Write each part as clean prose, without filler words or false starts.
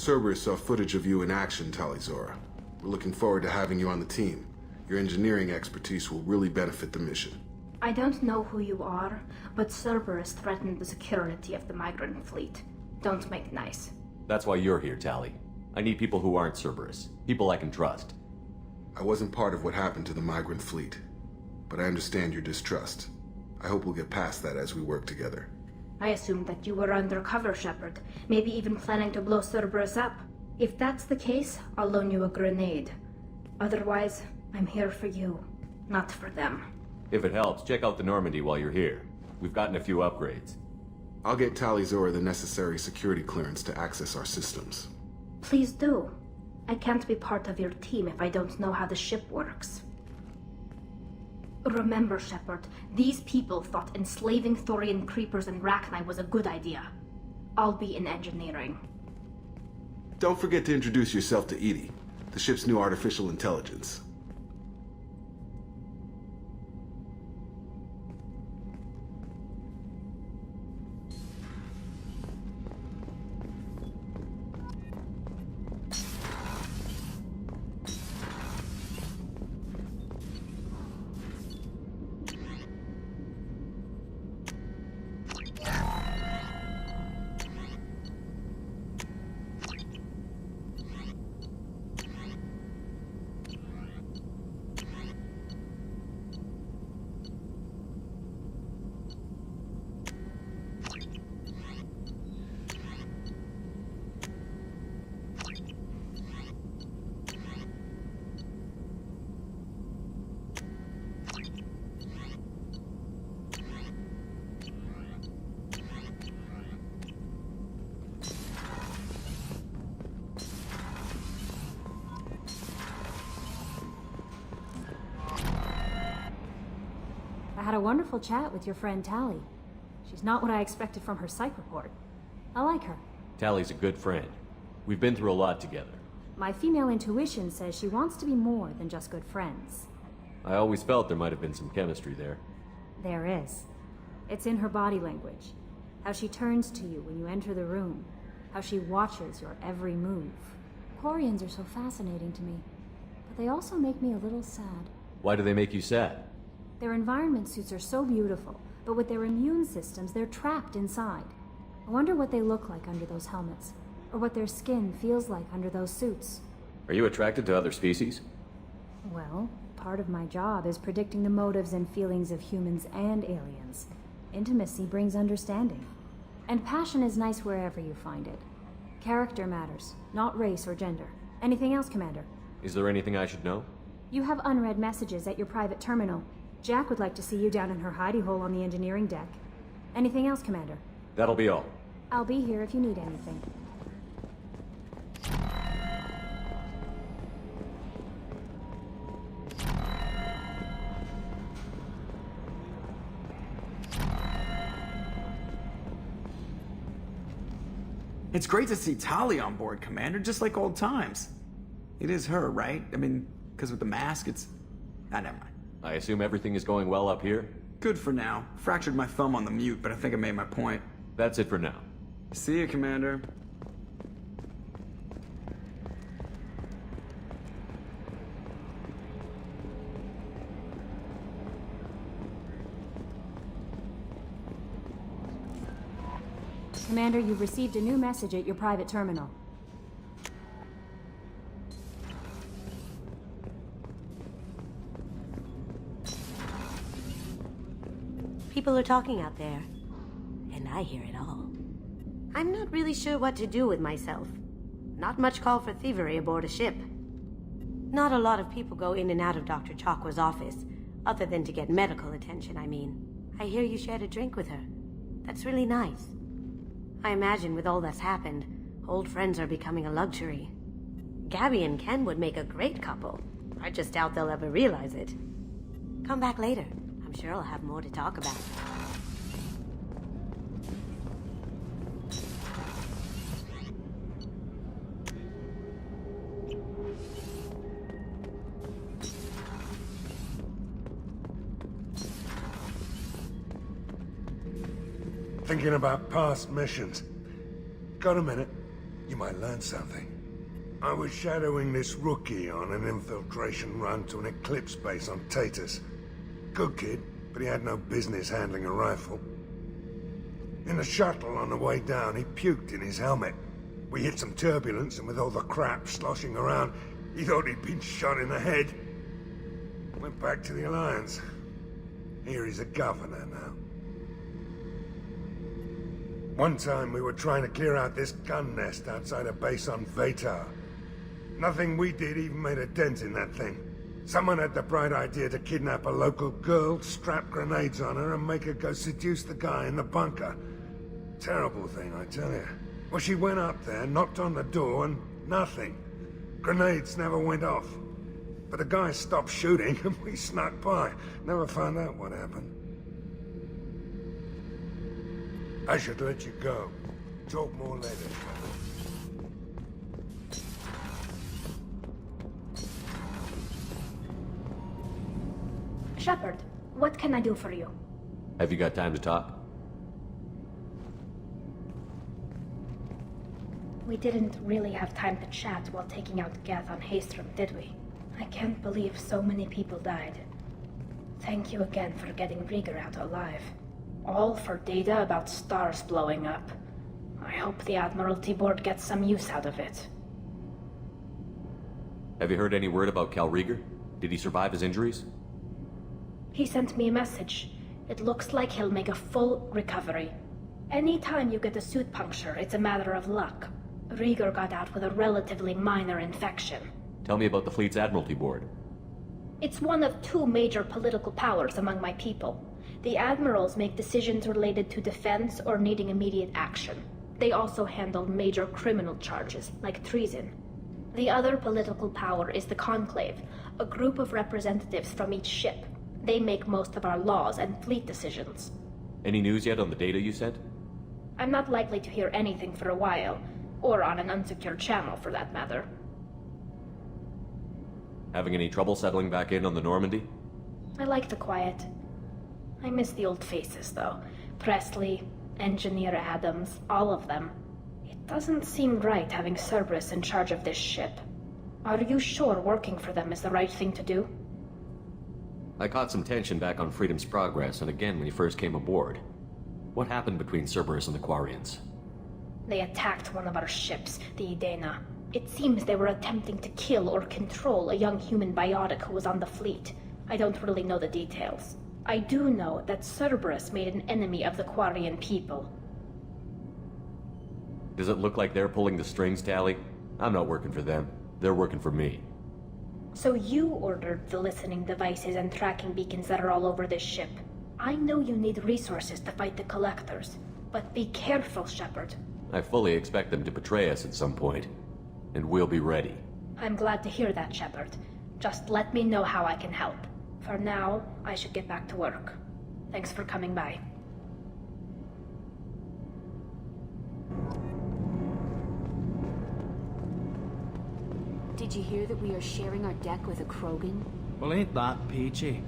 Cerberus saw footage of you in action, Tali. We're looking forward to having you on the team. Your engineering expertise will really benefit the mission. I don't know who you are, but Cerberus threatened the security of the migrant fleet. Don't make nice. That's why you're here, Tali. I need people who aren't Cerberus. People I can trust. I wasn't part of what happened to the migrant fleet, but I understand your distrust. I hope we'll get past that as we work together. I assumed that you were undercover, Shepard. Maybe even planning to blow Cerberus up. If that's the case, I'll loan you a grenade. Otherwise, I'm here for you, not for them. If it helps, check out the Normandy while you're here. We've gotten a few upgrades. I'll get Tali the necessary security clearance to access our systems. Please do. I can't be part of your team if I don't know how the ship works. Remember, Shepard, these people thought enslaving Thorian creepers and Rachni was a good idea. I'll be in engineering. Don't forget to introduce yourself to Edie, the ship's new artificial intelligence. I had a wonderful chat with your friend Tali. She's not what I expected from her psych report. I like her. Tali's a good friend. We've been through a lot together. My female intuition says she wants to be more than just good friends. I always felt there might have been some chemistry there. There is. It's in her body language. How she turns to you when you enter the room. How she watches your every move. Quarians are so fascinating to me, but they also make me a little sad. Why do they make you sad? Their environment suits are so beautiful, but with their immune systems, they're trapped inside. I wonder what they look like under those helmets, or what their skin feels like under those suits. Are you attracted to other species? Well, part of my job is predicting the motives and feelings of humans and aliens. Intimacy brings understanding. And passion is nice wherever you find it. Character matters, not race or gender. Anything else, Commander? Is there anything I should know? You have unread messages at your private terminal. Jack would like to see you down in her hidey hole on the engineering deck. Anything else, Commander? That'll be all. I'll be here if you need anything. It's great to see Tali on board, Commander, just like old times. It is her, right? I mean, because with the mask, it's... never mind. I assume everything is going well up here? Good for now. Fractured my thumb on the mute, but I think I made my point. That's it for now. See you, Commander. Commander, you've received a new message at your private terminal. People are talking out there, and I hear it all. I'm not really sure what to do with myself. Not much call for thievery aboard a ship. Not a lot of people go in and out of Dr. Chakwa's office, other than to get medical attention, I mean. I hear you shared a drink with her. That's really nice. I imagine with all that's happened, old friends are becoming a luxury. Gabby and Ken would make a great couple. I just doubt they'll ever realize it. Come back later. I'm sure I'll have more to talk about. Thinking about past missions. Got a minute? You might learn something. I was shadowing this rookie on an infiltration run to an Eclipse base on Tatus. Good kid, but he had no business handling a rifle. In the shuttle on the way down, he puked in his helmet. We hit some turbulence, and with all the crap sloshing around, he thought he'd been shot in the head. Went back to the Alliance. Here he's a governor now. One time we were trying to clear out this gun nest outside a base on Vatar. Nothing we did even made a dent in that thing. Someone had the bright idea to kidnap a local girl, strap grenades on her, and make her go seduce the guy in the bunker. Terrible thing, I tell you. Well, she went up there, knocked on the door, and nothing. Grenades never went off. But the guy stopped shooting, and we snuck by. Never found out what happened. I should let you go. Talk more later. Shepard, what can I do for you? Have you got time to talk? We didn't really have time to chat while taking out Gath on Haestrom, did we? I can't believe so many people died. Thank you again for getting Rieger out alive. All for data about stars blowing up. I hope the Admiralty Board gets some use out of it. Have you heard any word about Cal Rieger? Did he survive his injuries? He sent me a message. It looks like he'll make a full recovery. Anytime you get a suit puncture, it's a matter of luck. Rieger got out with a relatively minor infection. Tell me about the fleet's Admiralty Board. It's one of two major political powers among my people. The admirals make decisions related to defense or needing immediate action. They also handle major criminal charges, like treason. The other political power is the Conclave, a group of representatives from each ship. They make most of our laws and fleet decisions. Any news yet on the data you sent? I'm not likely to hear anything for a while, or on an unsecured channel for that matter. Having any trouble settling back in on the Normandy? I like the quiet. I miss the old faces, though. Presley, Engineer Adams, all of them. It doesn't seem right having Cerberus in charge of this ship. Are you sure working for them is the right thing to do? I caught some tension back on Freedom's Progress, and again when he first came aboard. What happened between Cerberus and the Quarians? They attacked one of our ships, the Edena. It seems they were attempting to kill or control a young human biotic who was on the fleet. I don't really know the details. I do know that Cerberus made an enemy of the Quarian people. Does it look like they're pulling the strings, Tali? I'm not working for them. They're working for me. So you ordered the listening devices and tracking beacons that are all over this ship. I know you need resources to fight the Collectors, but be careful, Shepard. I fully expect them to betray us at some point, and we'll be ready. I'm glad to hear that, Shepard. Just let me know how I can help. For now, I should get back to work. Thanks for coming by. Did you hear that we are sharing our deck with a Krogan? Well, ain't that peachy?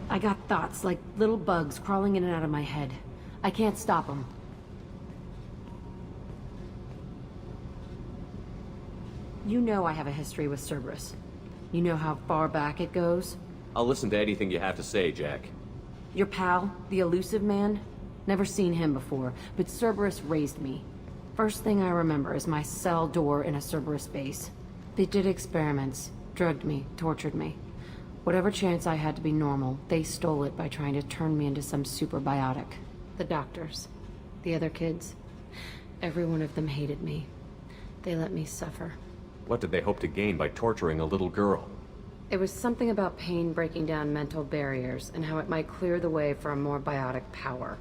I got thoughts like little bugs crawling in and out of my head. I can't stop them. You know I have a history with Cerberus. You know how far back it goes? I'll listen to anything you have to say, Jack. Your pal, the elusive man? Never seen him before, but Cerberus raised me. First thing I remember is my cell door in a Cerberus base. They did experiments, drugged me, tortured me. Whatever chance I had to be normal, they stole it by trying to turn me into some super biotic. The doctors, the other kids, every one of them hated me. They let me suffer. What did they hope to gain by torturing a little girl? It was something about pain breaking down mental barriers and how it might clear the way for a more biotic power.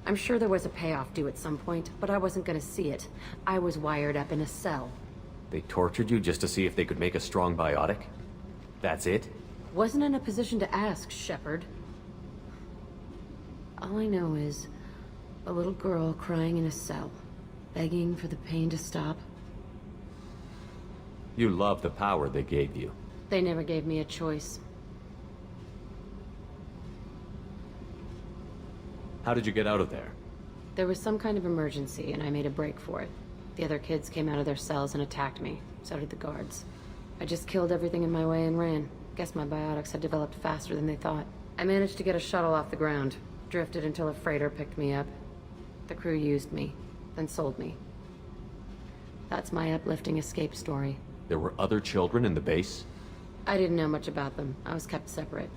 I'm sure there was a payoff due at some point, but I wasn't gonna see it. I was wired up in a cell. They tortured you just to see if they could make a strong biotic? That's it? Wasn't in a position to ask, Shepard. All I know is a little girl crying in a cell, begging for the pain to stop. You love the power they gave you. They never gave me a choice. How did you get out of there? There was some kind of emergency, and I made a break for it. The other kids came out of their cells and attacked me. So did the guards. I just killed everything in my way and ran. Guess my biotics had developed faster than they thought. I managed to get a shuttle off the ground. Drifted until a freighter picked me up. The crew used me, then sold me. That's my uplifting escape story. There were other children in the base? I didn't know much about them. I was kept separate.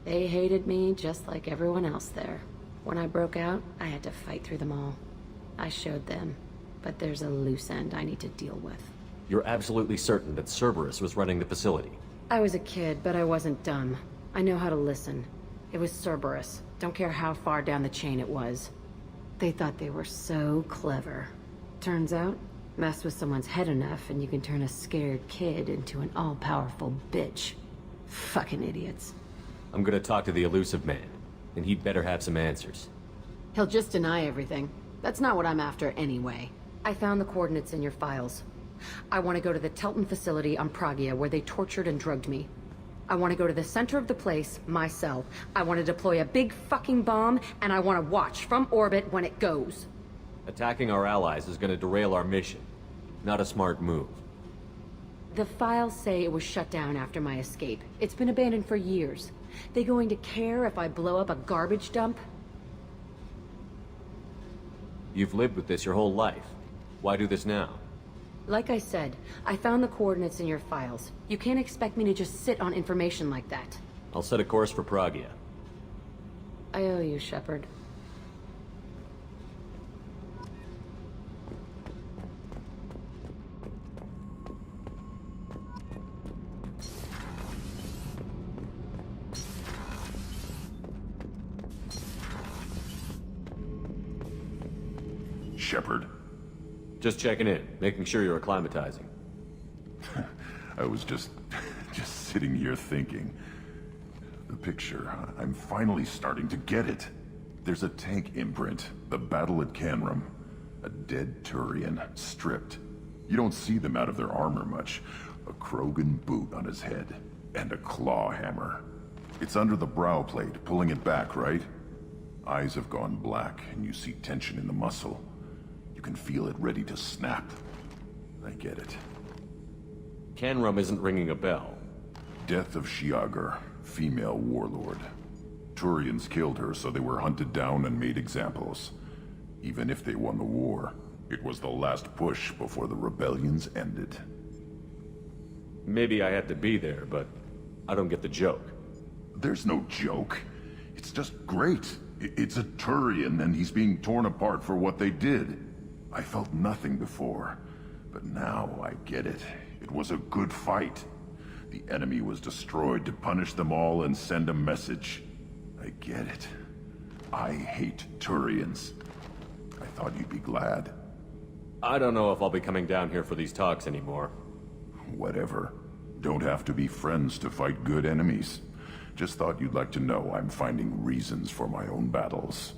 They hated me just like everyone else there. When I broke out, I had to fight through them all. I showed them, but there's a loose end I need to deal with. You're absolutely certain that Cerberus was running the facility? I was a kid, but I wasn't dumb. I know how to listen. It was Cerberus. Don't care how far down the chain it was. They thought they were so clever. Turns out, mess with someone's head enough and you can turn a scared kid into an all-powerful bitch. Fucking idiots. I'm gonna talk to the elusive man, and he'd better have some answers. He'll just deny everything. That's not what I'm after anyway. I found the coordinates in your files. I want to go to the Telton facility on Pragia where they tortured and drugged me. I want to go to the center of the place, my cell. I want to deploy a big fucking bomb, and I want to watch from orbit when it goes. Attacking our allies is gonna derail our mission. Not a smart move. The files say it was shut down after my escape. It's been abandoned for years. They going to care if I blow up a garbage dump? You've lived with this your whole life. Why do this now? Like I said, I found the coordinates in your files. You can't expect me to just sit on information like that. I'll set a course for Pragia. I owe you, Shepard. Shepard. Just checking in, making sure you're acclimatizing. I was just sitting here thinking. The picture, I'm finally starting to get it. There's a tank imprint, the battle at Canrum. A dead Turian, stripped. You don't see them out of their armor much. A Krogan boot on his head, and a claw hammer. It's under the brow plate, pulling it back, right? Eyes have gone black, and you see tension in the muscle. You can feel it ready to snap. I get it. Canrum isn't ringing a bell. Death of Shiagar, female warlord. Turians killed her, so they were hunted down and made examples. Even if they won the war, it was the last push before the rebellions ended. Maybe I had to be there, but I don't get the joke. There's no joke. It's just great. It's a Turian, and he's being torn apart for what they did. I felt nothing before, but now I get it. It was a good fight. The enemy was destroyed to punish them all and send a message. I get it. I hate Turians. I thought you'd be glad. I don't know if I'll be coming down here for these talks anymore. Whatever. Don't have to be friends to fight good enemies. Just thought you'd like to know I'm finding reasons for my own battles.